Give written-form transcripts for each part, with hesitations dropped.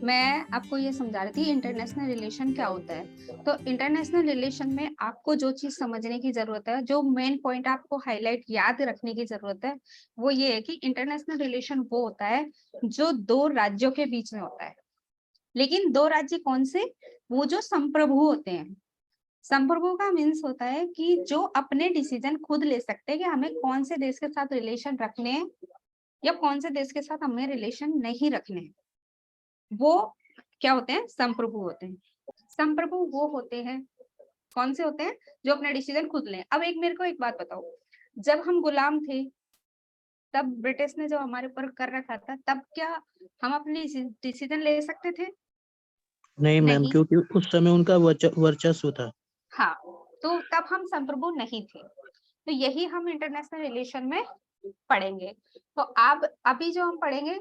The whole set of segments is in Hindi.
मैं आपको ये समझा रही थी इंटरनेशनल रिलेशन क्या होता है। तो इंटरनेशनल रिलेशन में आपको जो चीज समझने की जरूरत है, जो मेन पॉइंट आपको हाईलाइट याद रखने की जरूरत है, वो ये है कि इंटरनेशनल रिलेशन वो होता है जो दो राज्यों के बीच में होता है। लेकिन दो राज्य कौन से? वो जो संप्रभु होते हैं। संप्रभु का मीन्स होता है कि जो अपने डिसीजन खुद ले सकते हैं कि हमें कौन से देश के साथ रिलेशन रखने हैं या कौन से देश के साथ हमें रिलेशन नहीं रखने हैं। वो क्या होते हैं? संप्रभु होते हैं। संप्रभु वो होते हैं, कौन से होते हैं? जो अपना डिसीजन खुद लें। अब मेरे को एक बात बताओ, जब हम गुलाम थे तब ब्रिटिश ने जो हमारे ऊपर कर रखा था, तब क्या हम अपने डिसीजन ले सकते थे? नहीं मैम, नहीं। क्योंकि उस समय उनका वर्चस्व था। हाँ, तो तब हम संप्रभु नहीं थे। तो यही हम इंटरनेशनल रिलेशन में पढ़ेंगे। तो अब अभी जो हम पढ़ेंगे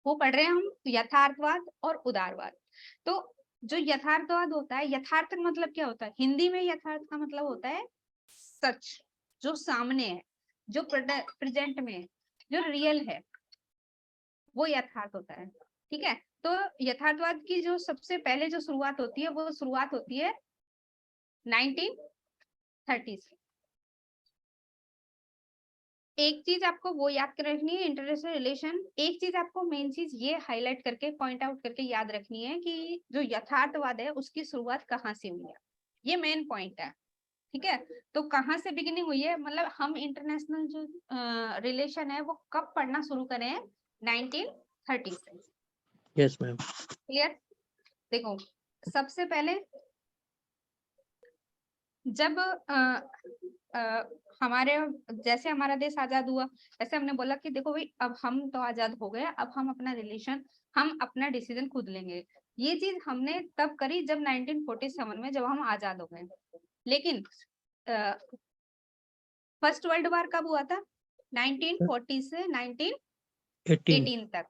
वो पढ़ रहे हैं हम यथार्थवाद और उदारवाद। तो जो यथार्थवाद होता है, यथार्थ मतलब क्या होता है? हिंदी में यथार्थ का मतलब होता है सच, जो सामने है, जो प्रेजेंट में है, जो रियल है, वो यथार्थ होता है। ठीक है। तो यथार्थवाद की जो सबसे पहले जो शुरुआत होती है, वो शुरुआत होती है 1930 से। एक चीज आपको वो याद कर रखनी है, इंटरनेशनल रिलेशन, एक चीज आपको मेन चीज ये हाईलाइट करके पॉइंट आउट करके याद रखनी है कि जो यथार्थवाद है उसकी शुरुआत कहाँ से हुई है। ये मेन पॉइंट है। ठीक है। तो कहाँ से बिगिनिंग हुई है, मतलब हम इंटरनेशनल जो रिलेशन है वो कब पढ़ना शुरू करें? 1930 से। Yes ma'am. क्लियर? देखो, सबसे पहले जब हमारे जैसे हमारा देश आजाद हुआ, ऐसे हमने बोला कि देखो भाई, अब हम तो आजाद हो गए, अब हम अपना रिलेशन, हम अपना डिसीजन खुद लेंगे। ये चीज हमने तब करी जब 1947 में, जब हम आजाद हो गए। लेकिन फर्स्ट वर्ल्ड वॉर कब हुआ था? 1940 से 1918 तक।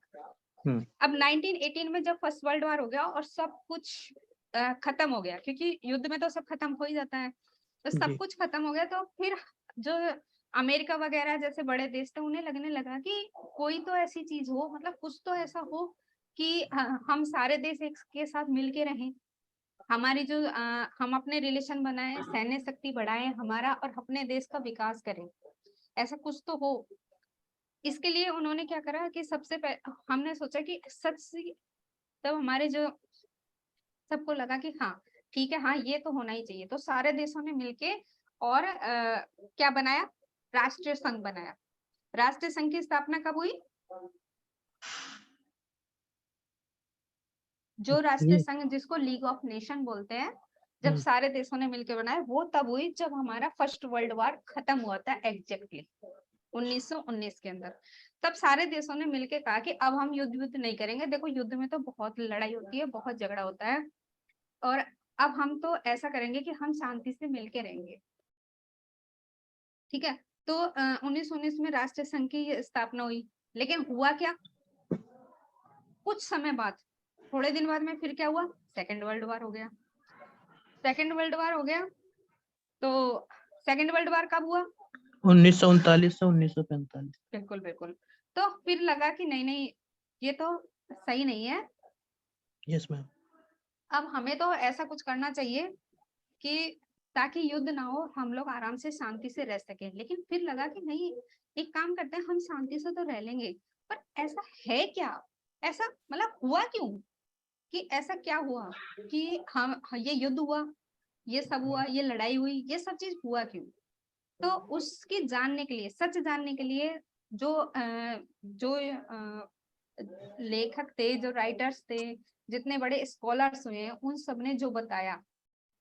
अब 1918 में जब फर्स्ट वर्ल्ड वॉर हो गया और सब कुछ खत्म हो गया, क्योंकि युद्ध में तो सब खत्म हो ही जाता है, तो सब कुछ खत्म हो गया, तो फिर जो अमेरिका वगैरह जैसे बड़े देश थे, उन्हें लगने लगा कि कोई तो ऐसी चीज हो, मतलब कुछ तो ऐसा हो कि हम सारे देश एक के साथ मिलके रहें, हमारी जो हम अपने रिलेशन बनाए, सैन्य शक्ति बढ़ाएं हमारा, और अपने देश का विकास करें, ऐसा कुछ तो हो। इसके लिए उन्होंने क्या करा कि सबसे पहले हमने सोचा कि सच, तब हमारे जो सबको लगा कि हाँ ठीक है, हाँ ये तो होना ही चाहिए, तो सारे देशों ने मिलके और क्या बनाया? राष्ट्रीय संघ बनाया। राष्ट्रीय संघ की स्थापना कब हुई? जो राष्ट्रीय संघ जिसको लीग ऑफ नेशन बोलते हैं, जब सारे देशों ने मिलकर बनाया, वो तब हुई जब हमारा फर्स्ट वर्ल्ड वॉर खत्म हुआ था, एग्जैक्टली 1919 के अंदर। तब सारे देशों ने मिलकर कहा कि अब हम युद्ध नहीं करेंगे। देखो, युद्ध में तो बहुत लड़ाई होती है, बहुत झगड़ा होता है, और अब हम तो ऐसा करेंगे कि हम शांति से मिलके रहेंगे। ठीक है। तो 1919 में राष्ट्रीय संघ की स्थापना हुई। लेकिन हुआ क्या? कुछ समय बाद, थोड़े दिन बाद में फिर क्या हुआ? सेकेंड वर्ल्ड वॉर हो गया। सेकेंड वर्ल्ड वॉर हो गया, तो सेकेंड वर्ल्ड वॉर कब हुआ? 1939 से 1945। बिल्कुल बिल्कुल। तो फिर लगा कि नहीं नहीं, ये तो सही नहीं है। Yes ma'am. अब हमें तो ऐसा कुछ करना चाहिए कि ताकि युद्ध ना हो, हम लोग आराम से शांति से रह सकें। लेकिन फिर लगा कि नहीं, एक काम करते हैं, हम शांति से तो रह लेंगे, पर ऐसा है क्या? ऐसा मतलब हुआ क्यों? कि ऐसा क्या हुआ कि हम ये युद्ध हुआ, ये सब हुआ, ये लड़ाई हुई, ये सब चीज हुआ क्यों? तो उसकी जानने के लिए, सच जानने के लिए, जो लेखक थे, जो राइटर्स थे, जितने बड़े स्कॉलर्स हुए हैं, उन सब ने जो बताया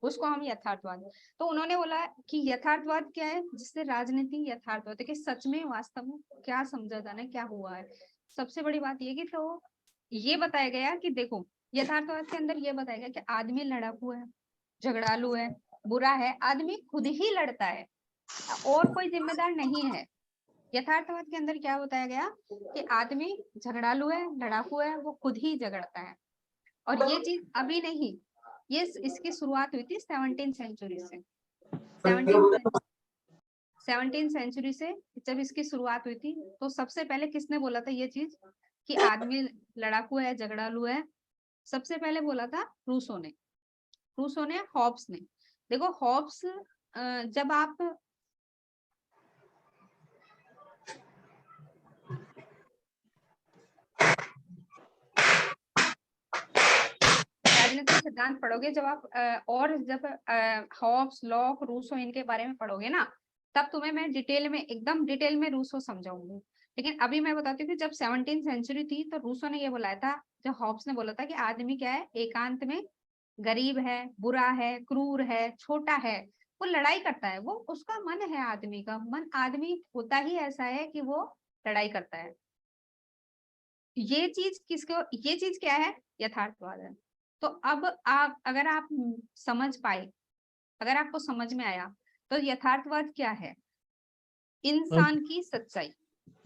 उसको हम यथार्थवाद। तो उन्होंने बोला कि यथार्थवाद क्या है? जिससे राजनीति यथार्थवाद है कि सच में वास्तव में क्या समझा जाना है, क्या हुआ है। सबसे बड़ी बात ये कि तो ये बताया गया कि देखो, यथार्थवाद के अंदर ये बताया गया कि आदमी लड़ाकू है, झगड़ालू है, बुरा है, आदमी खुद ही लड़ता है और कोई जिम्मेदार नहीं है। यथार्थवाद के अंदर क्या बताया गया कि आदमी झगड़ालू है, लड़ाकू है, वो खुद ही झगड़ता है। और ये चीज अभी नहीं, ये इसकी शुरुआत हुई थी 17th सेंचुरी से। 17th सेंचुरी से जब इसकी शुरुआत हुई थी, तो सबसे पहले किसने बोला था ये चीज कि आदमी लड़ाकू है, झगड़ालू है, सबसे पहले बोला था रूसो ने, हॉब्स ने। देखो हॉब्स जब आप राजनीतिक सिद्धांत पढ़ोगे, जब आप और जब हॉब्स, लॉक, रूसो इनके बारे में पढ़ोगे ना, तब तुम्हें मैं एकदम डिटेल में रूसो समझाऊंगी। लेकिन अभी मैं बताती हूँ कि जब 17वीं सेंचुरी थी तो रूसो ने ये बोला था, जो हॉब्स ने बोला था कि आदमी क्या है, एकांत में गरीब है, बुरा है, क्रूर है, छोटा है, वो लड़ाई करता है, वो उसका मन है, आदमी का मन, आदमी होता ही ऐसा है कि वो लड़ाई करता है। ये चीज क्या है, यथार्थवाद है। तो अब अगर आप समझ पाए, अगर आपको समझ में आया, तो यथार्थवाद क्या है, इंसान की सच्चाई।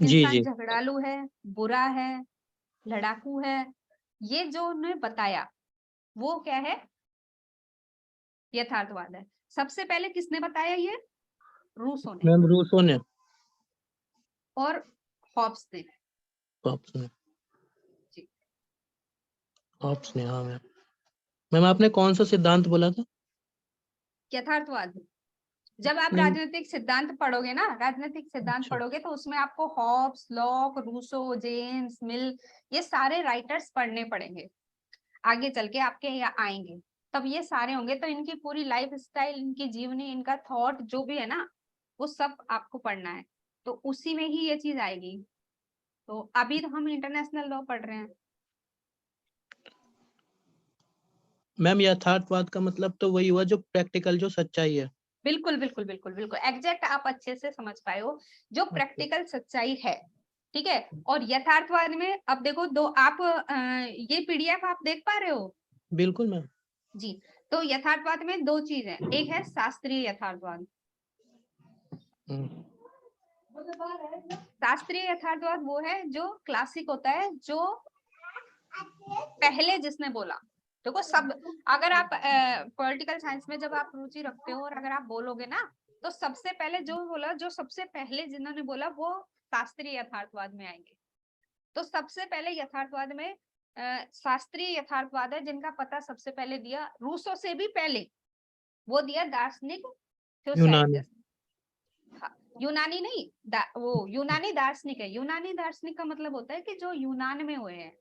जी इंसान जी झगड़ालू है, बुरा है, लड़ाकू है, ये जो उन्होंने बताया वो क्या है, यथार्थवाद है। सबसे पहले किसने बताया ये, रूसो ने मैम, रूसो ने, और हॉब्स ने। हॉब्स ने, जी, हॉब्स ने, हाँ मैम। मैम आपने कौन सा सिद्धांत बोला था? यथार्थवाद। जब आप नहीं, राजनीतिक सिद्धांत पढ़ोगे ना, राजनीतिक सिद्धांत अच्छा, पढ़ोगे, तो उसमें आपको Hobbes, Locke, Rousseau, James Mill, ये सारे राइटर्स पढ़ने पड़ेंगे, आगे चल के आपके यहाँ आएंगे, तब ये सारे होंगे। तो इनकी पूरी लाइफ स्टाइल, इनकी जीवनी, इनका थॉट जो भी है ना, वो सब आपको पढ़ना है, तो उसी में ही ये चीज आएगी। तो अभी तो हम इंटरनेशनल लॉ पढ़ रहे हैं। मैम यथार्थवाद का मतलब तो वही हुआ जो प्रैक्टिकल, जो सच्चाई है। बिल्कुल बिल्कुल बिल्कुल बिल्कुल एग्जैक्ट, आप अच्छे से समझ पाए हो, जो प्रैक्टिकल सच्चाई है, ठीक है। और यथार्थवाद में अब देखो दो, आप ये पीडीएफ आप देख पा रहे हो? बिल्कुल मैम। जी, तो यथार्थवाद में दो चीज है, एक है शास्त्रीय यथार्थवाद। हम्म, शास्त्रीय यथार्थवाद वो है जो क्लासिक होता है, जो पहले जिसने बोला। देखो सब, अगर आप पॉलिटिकल साइंस में जब आप रुचि रखते हो और अगर आप बोलोगे ना, तो सबसे पहले जो बोला, जो सबसे पहले जिन्होंने बोला, वो शास्त्रीय यथार्थवाद में आएंगे। तो सबसे पहले यथार्थवाद में शास्त्रीय यथार्थवाद है, जिनका पता सबसे पहले दिया, रूसो से भी पहले वो दिया दार्शनिक यूनानी। थ्योसाइडिस। हाँ, यूनानी नहीं, वो यूनानी दार्शनिक है। यूनानी दार्शनिक का मतलब होता है कि जो यूनान में हुए हैं,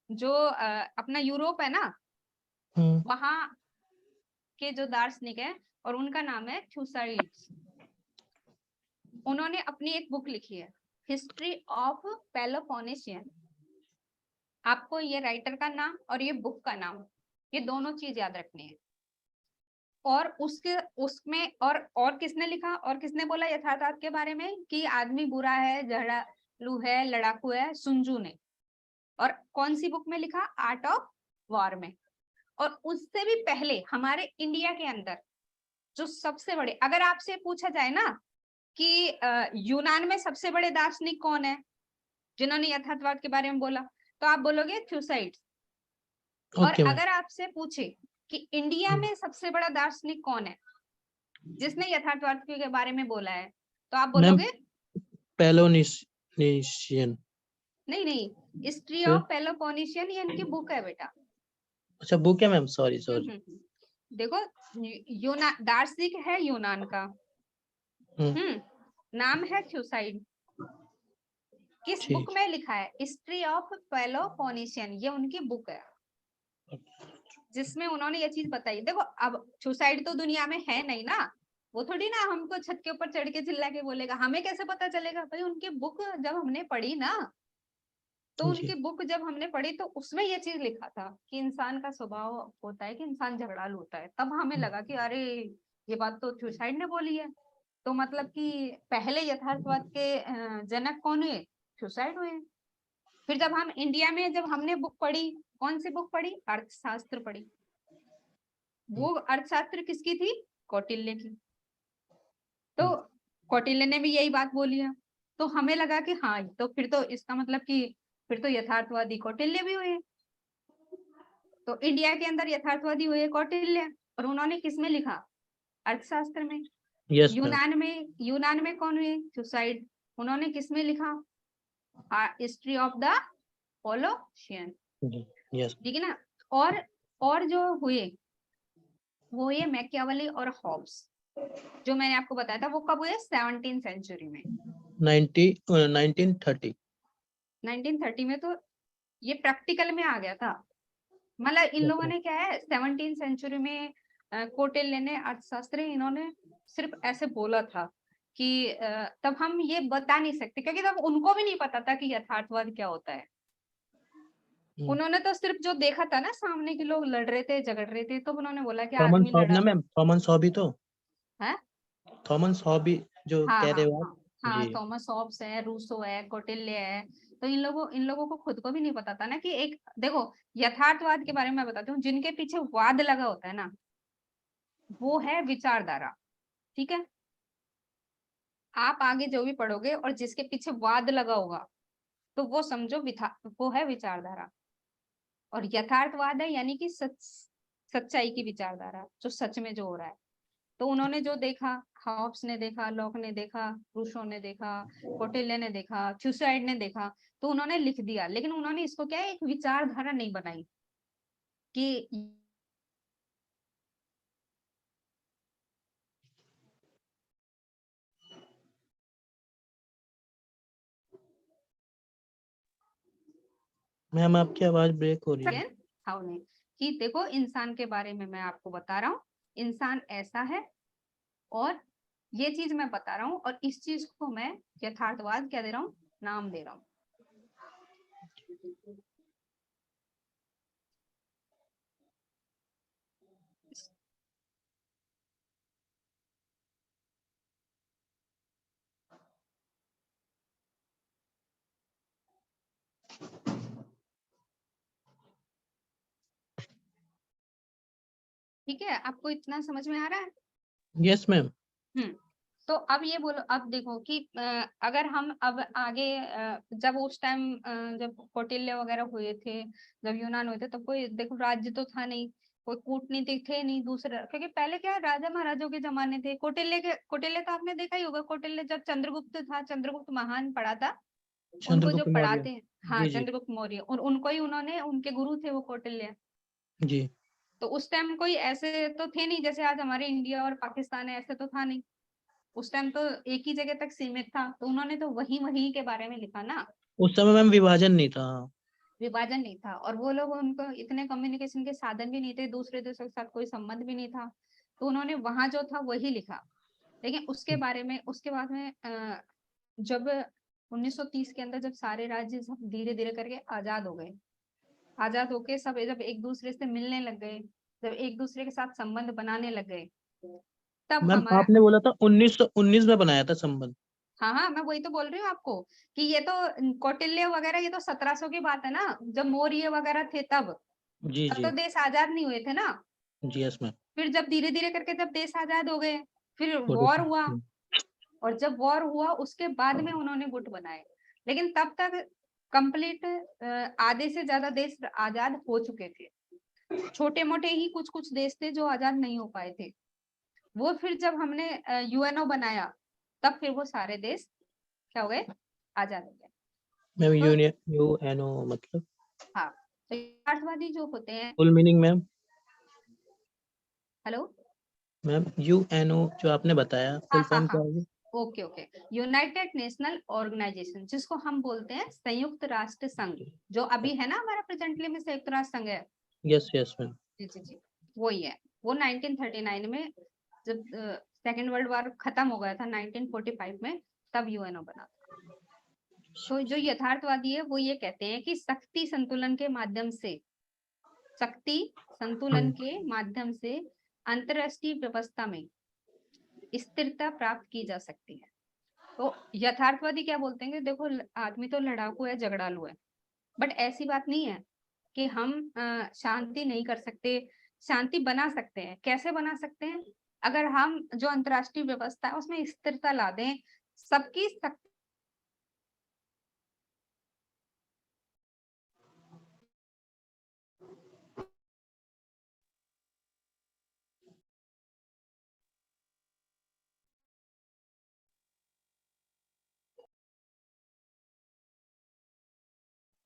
जो अपना यूरोप है ना, वहां के जो दार्शनिक है, और उनका नाम है थ्यूसाइड्स। उन्होंने अपनी एक बुक लिखी है, हिस्ट्री ऑफ पेलोपोनेशियन। आपको ये राइटर का नाम और ये बुक का नाम, ये दोनों चीज याद रखनी है। और उसमें और किसने लिखा और किसने बोला यथार्थवाद के बारे में कि आदमी बुरा है, झगड़ालू है, लड़ाकू है? सुंजू ने। और कौन सी बुक में लिखा? आर्ट ऑफ वॉर में। और उससे भी पहले हमारे इंडिया के अंदर जो सबसे बड़े, अगर आपसे पूछा जाए ना कि यूनान में सबसे बड़े दार्शनिक कौन है जिन्होंने यथार्थवाद के बारे में बोला, तो आप बोलोगे थ्यूसाइड्स। और ओके मैम। अगर आपसे पूछे कि इंडिया में सबसे बड़ा दार्शनिक कौन है जिसने यथार्थवाद के बारे में बोला है, तो आप मैम बोलोगे पेलोपोनेशियन। नहीं नहीं, हिस्ट्री फिर, ऑफ पेलोपोनेशियन, ये इनकी बुक है बेटा। अच्छा बुक है मैम, सॉरी सॉरी। देखो, दार्शनिक है यूनान का, नाम है थ्यूसाइड। किस बुक ठीक। में लिखा है? हिस्ट्री ऑफ पेलोपोनेशियन, ये उनकी बुक है, जिसमें उन्होंने ये चीज बताई। देखो अब थ्यूसाइड तो दुनिया में है नहीं ना, वो थोड़ी ना हमको छत के ऊपर चढ़ के चिल्ला के बोलेगा, हमें कैसे पता चलेगा भाई? उनकी बुक जब हमने पढ़ी ना, तो उनकी जी। बुक जब हमने पढ़ी, तो उसमें ये चीज लिखा था कि इंसान का स्वभाव होता है कि इंसान झगड़ालू होता है। तब हमें लगा कि अरे, ये बात तो थ्यूसाइड ने बोली है, तो मतलब कि पहले यथार्थवाद के जनक कौन हुए? थ्यूसाइड हुए। फिर जब हम इंडिया में, जब हमने बुक पढ़ी, कौन सी बुक पढ़ी? अर्थशास्त्र पढ़ी। वो अर्थशास्त्र किसकी थी? कौटिल्य की। तो कौटिल्य ने भी यही बात बोली है, तो हमें लगा कि हाँ, तो फिर तो इसका मतलब कि फिर तो यथार्थवादी कौटिल्य भी हुए। तो इंडिया के अंदर यथार्थवादी हुए कौटिल्य, और उन्होंने किसमें लिखा? अर्थशास्त्र में। Yes ma'am. यूनान में कौन हुए? थ्यूसाइड, उन्होंने किसमें लिखा? हिस्ट्री ऑफ द होलोशियन, यस, ठीक है ना। और जो हुए वो ये मैकियावेली और हॉब्स, जो मैंने आपको बताया था वो कब हुए, 17th सेंचुरी में, 1930। 1930 में। तो ये प्रैक्टिकल में आ गया था। मतलब इन लोगों ने क्या है 17th सेंचुरी में कौटिल्य ने, अर्थशास्त्री, इन्होंने सिर्फ ऐसे बोला था कि तब हम ये बता नहीं सकते, क्योंकि तब उनको भी नहीं पता था कि यथार्थवाद क्या होता है। उन्होंने तो सिर्फ जो देखा था ना, सामने के लोग लड़ रहे थे, झगड़ रहे थे, तो उन्होंने बोला कि थॉमस आदमी हॉब लड़ा ना मैम, थॉमस हॉबी तो है। थॉमस हॉबी जो हाँ कह हाँ रहे हो आप। हाँ हाँ, जी, थॉमस हॉब्स है, रूसो है, कौटिल्य है। तो इन लोगों को खुद को भी नहीं पता था ना कि एक, देखो, यथार्थवाद के बारे में मैं बताती हूँ, जिनके पीछे वाद लगा होता है ना, वो है विचारधारा, ठीक है। आप आगे जो भी पढ़ोगे और जिसके पीछे वाद लगा होगा, तो वो समझो वो है विचारधारा। और यथार्थवाद है यानी कि सच्चाई की विचारधारा, जो सच में जो हो रहा है। तो उन्होंने जो देखा, हॉब्स ने देखा, लॉक ने देखा, रूसो ने देखा, कौटिल्य ने देखा, थ्यूसाइड ने देखा, तो उन्होंने लिख दिया। लेकिन उन्होंने इसको क्या है, एक विचारधारा नहीं बनाई कि मैम आपकी आवाज ब्रेक हो रही है। हाउ नहीं, कि देखो इंसान के बारे में मैं आपको बता रहा हूँ, इंसान ऐसा है, और ये चीज मैं बता रहा हूँ, और इस चीज को मैं यथार्थवाद क्या दे रहा हूँ, नाम दे रहा हूँ। ठीक है, आपको इतना समझ में आ रहा है? Yes ma'am. तो अब ये बोलो, अब देखो कि अगर हम अब आगे जब उस टाइम जब कौटिल्य वगैरह हुए थे, जब यूनान हुए थे, तो कोई देखो राज्य तो था नहीं, कोई कूटनीतिक थे नहीं दूसरा, क्योंकि पहले क्या राजा महाराजों के जमाने थे। कौटिल्य तो आपने देखा ही होगा, कौटिल्य जब चंद्रगुप्त था, चंद्रगुप्त महान पढ़ा था, उनको जो चंद्रगुप्त मौर्य। पढ़ाते हैं, हाँ जी जी चंद्रगुप्त मौर्य, और उनको ही उन्होंने, उनके गुरु थे वो कौटिल्य। जी। तो उस टाइम कोई ऐसे तो थे नहीं, जैसे आज हमारे इंडिया और पाकिस्तान है, ऐसे तो था नहीं। उस टाइम तो एक ही जगह तक सीमित था, तो उन्होंने तो वही वही के बारे में लिखा ना। उस समय मैम विभाजन नहीं था। विभाजन नहीं था, और वो लोग, उनको इतने कम्युनिकेशन के साधन भी नहीं थे, दूसरे देशों के साथ कोई संबंध भी नहीं था, तो उन्होंने वहां जो था वही लिखा। लेकिन उसके बारे में, उसके बाद में जब 1930 के अंदर, जब सारे राज्य सब धीरे धीरे करके आजाद हो गए, आजाद होके सब जब एक दूसरे से मिलने लग गए, जब एक दूसरे के साथ संबंध बनाने लग गए, तब मैम हमारा, आपने बोला था 1919 में बनाया था संबंध। हाँ हाँ, मैं वही तो बोल रही हूँ आपको कि ये तो कौटिल्य वगैरह, ये तो 1700 की बात है ना, जब मौर्य वगैरह थे तब जी तब जी तो देश आजाद नहीं हुए थे ना। जी। Yes ma'am. फिर जब धीरे धीरे करके जब देश आजाद हो गए, फिर फोटो। वॉर हुआ, और जब वॉर हुआ उसके बाद में उन्होंने गुट बनाए। लेकिन तब तक कंप्लीट आधे से ज्यादा देश आजाद हो चुके थे, छोटे मोटे ही कुछ कुछ देश थे जो आजाद नहीं हो पाए थे। वो फिर जब हमने यूएनओ बनाया, तब फिर वो सारे देश क्या हो गए, आजाद हो गए। मैम तो यूएनओ मतलब हाँ, तो यथार्थवादी जो होते हैं, full meaning ma'am. Hello, ma'am UNO जो आपने बताया हाँ फुल हाँ फॉर्म हाँ, क्या होगी? Okay okay, united national organisation, जिसको हम बोलते हैं संयुक्त राष्ट्र संघ, जो अभी है ना हमारा प्रेजेंटली में संयुक्त राष्ट्र संघ है। Yes yes ma'am. जी जी जी, वही है। वो 1939 में, जब सेकेंड वर्ल्ड वॉर खत्म हो गया था 1945 में, तब यूएनओ बना। तो जो यथार्थवादी है वो ये कहते हैं कि शक्ति संतुलन के माध्यम से, शक्ति संतुलन के माध्यम से अंतरराष्ट्रीय व्यवस्था में स्थिरता प्राप्त की जा सकती है। तो यथार्थवादी क्या बोलते हैं कि देखो, आदमी तो लड़ाकू है, झगड़ालू है, बट ऐसी बात नहीं है कि हम शांति नहीं कर सकते। शांति बना सकते हैं, कैसे बना सकते हैं, अगर हम जो अंतरराष्ट्रीय व्यवस्था है उसमें स्थिरता ला दें, सबकी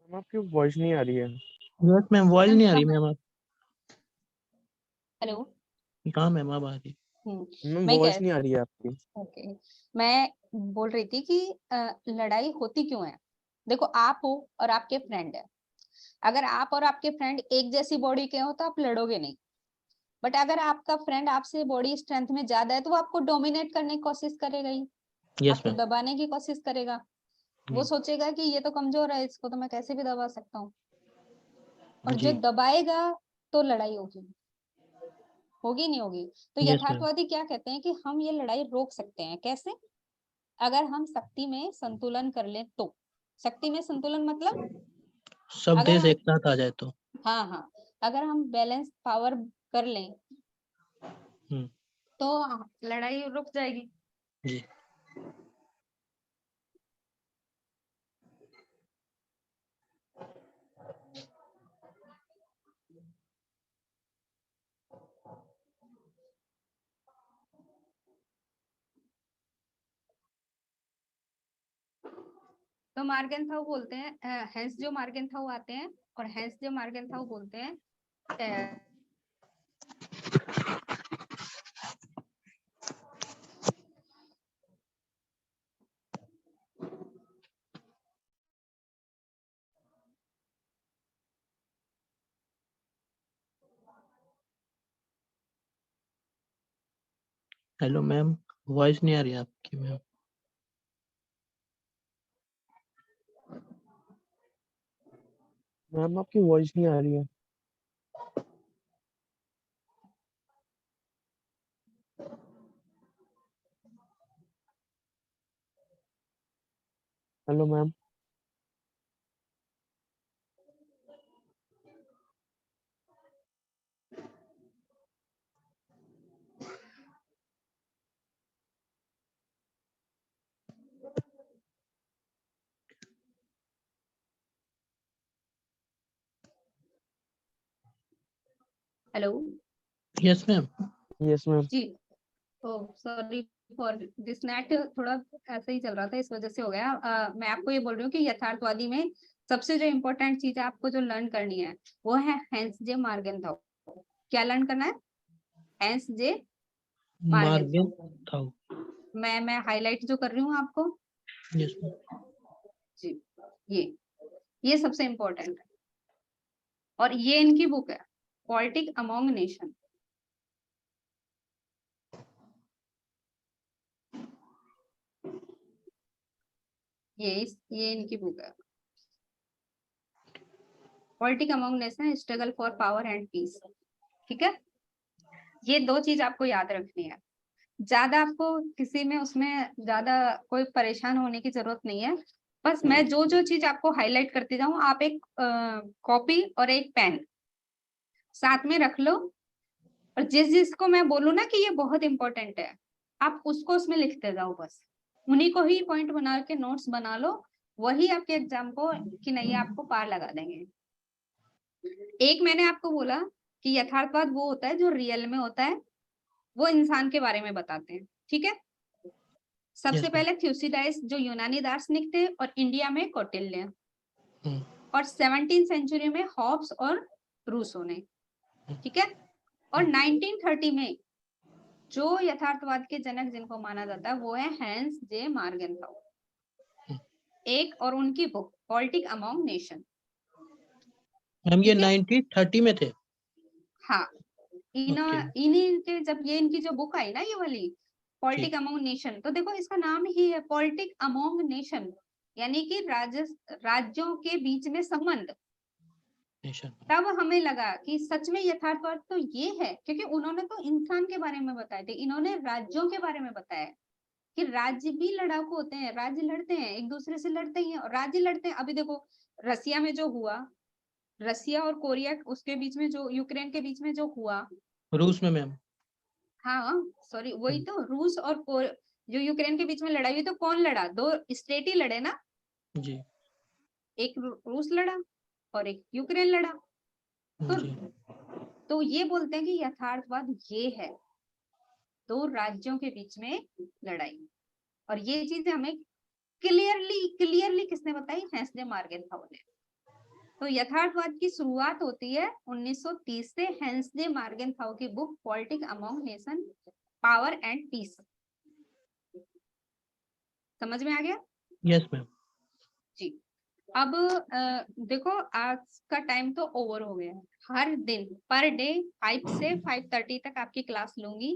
आपकी वॉइस नहीं आ रही है। यस मैम, वॉइस नहीं आ रही मैम। हेलो। हाँ मैम, अब आ रही। मैम मैं वॉइस नहीं आ रही है आपकी। ओके, मैं बोल रही थी कि लड़ाई होती क्यों है। देखो, आप हो और आपके फ्रेंड है। अगर आप और आपके फ्रेंड एक जैसी बॉडी के हो तो आप लड़ोगे नहीं। बट अगर आपका फ्रेंड आपसे बॉडी स्ट्रेंथ में ज्यादा है तो वो आपको डोमिनेट करने की कोशिश करेगा ही, यस आपको मैम। दबाने की कोशिश करेगा। वो सोचेगा कि ये तो कमजोर है, इसको तो मैं कैसे भी दबा सकता हूँ। और जो जी। दबाएगा तो लड़ाई होगी, होगी नहीं होगी। तो यस मैम। यथार्थवादी क्या कहते हैं कि हम ये लड़ाई रोक सकते हैं। कैसे? अगर हम शक्ति में संतुलन कर लें तो। शक्ति में संतुलन मतलब सब अगर देश हम, एक साथ आ जाए तो। हाँ हाँ, अगर हम बैलेंस पावर कर लें तो लड़ाई रुक जाएगी। जी। तो मार्गेंथाउ बोलते हैं, हेंस जो मार्गेंथाउ आते हैं और हेंस जो मार्गेंथाउ बोलते हैं हेलो मैम, वॉइस नहीं आ रही आपकी मैम। मैम आपकी वॉइस नहीं आ रही है। Hello ma'am. Hello. Yes ma'am. Yes ma'am. जी, तो सॉरी फॉर दिस नेट, थोड़ा ऐसे ही चल रहा था, इस वजह से हो गया। मैं आपको ये बोल रही हूँ कि यथार्थवादी में सबसे जो इम्पोर्टेंट चीज है आपको जो लर्न करनी है वो है हेंस जे मार्गेंथाउ। क्या लर्न करना है? हेंस जे मार्गेंथाउ। मार्गेंथाउ। मैं हाईलाइट जो कर रही हूँ आपको, यस मैम। जी, ये सबसे इम्पोर्टेंट है। और ये इनकी बुक है, पॉलिटिक अमोंग नेशन। ये इनकी बुक है, politic among nation, struggle for power and peace. ठीक है, ये दो चीज आपको याद रखनी है। ज्यादा आपको किसी में उसमें ज्यादा कोई परेशान होने की जरूरत नहीं है। बस मैं जो जो चीज आपको हाईलाइट करती जाऊं, आप एक कॉपी और एक पेन साथ में रख लो, और जिस जिसको मैं बोलूँ ना कि ये बहुत इंपॉर्टेंट है, आप उसको उसमें लिखते जाओ। बस उन्हीं को ही पॉइंट बना के नोट्स बना लो, वही आपके एग्जाम को कि नहीं आपको पार लगा देंगे। एक मैंने आपको बोला कि यथार्थवाद वो होता है जो रियल में होता है, वो इंसान के बारे में बताते हैं। ठीक है, सबसे पहले थ्यूसिडाइस जो यूनानी दार्शनिक थे, और इंडिया में कौटिल्य, और 17वीं सेंचुरी में हॉब्स और रूसो ने। ठीक है, और 1930 में जो यथार्थवाद के जनक जिनको माना जाता है वो है हेंस जे मार्गेंथाउ। एक और उनकी book politic among nation. Ma'am ये ठीक है, 1930 में थे। हाँ, इन्हीं के जब ये इनकी जो बुक आई ना ये वाली पॉलिटिक अमोंग नेशन, तो देखो इसका नाम ही है पॉलिटिक अमोंग नेशन, यानी कि राज्यों के बीच में संबंध। तब हमें लगा कि सच में यथार्थवाद तो ये है, क्योंकि उन्होंने तो इंसान के बारे में बताए थे, इन्होंने राज्यों के बारे में बताया कि राज्य भी लड़ाकू होते हैं, राज्य लड़ते हैं, एक दूसरे से लड़ते ही हैं, और राज्य लड़ते हैं। अभी देखो रसिया में जो हुआ, रसिया और कोरिया उसके बीच में जो, यूक्रेन के बीच में जो हुआ, रूस में मैम। हाँ सॉरी, वही तो, रूस और जो यूक्रेन के बीच में लड़ाई हुई, तो कौन लड़ा? दो स्टेट ही लड़े ना जी। एक रूस लड़ा और एक यूक्रेन लड़ा। तो जी। तो ये बोलते हैं कि यथार्थवाद ये है, दो राज्यों के बीच में लड़ाई। और ये चीजें हमें क्लियरली किसने बताई? हेंस जे मार्गेंथाउ ने। तो यथार्थवाद की शुरुआत होती है 1930 से, हेंस डे मार्गेनथाउ की book politics among nation, power and peace. समझ में आ गया? Yes ma'am. जी। अब देखो आज का टाइम तो ओवर हो गया है। हर दिन पर डे 5 से 5:30 तक आपकी क्लास लूंगी।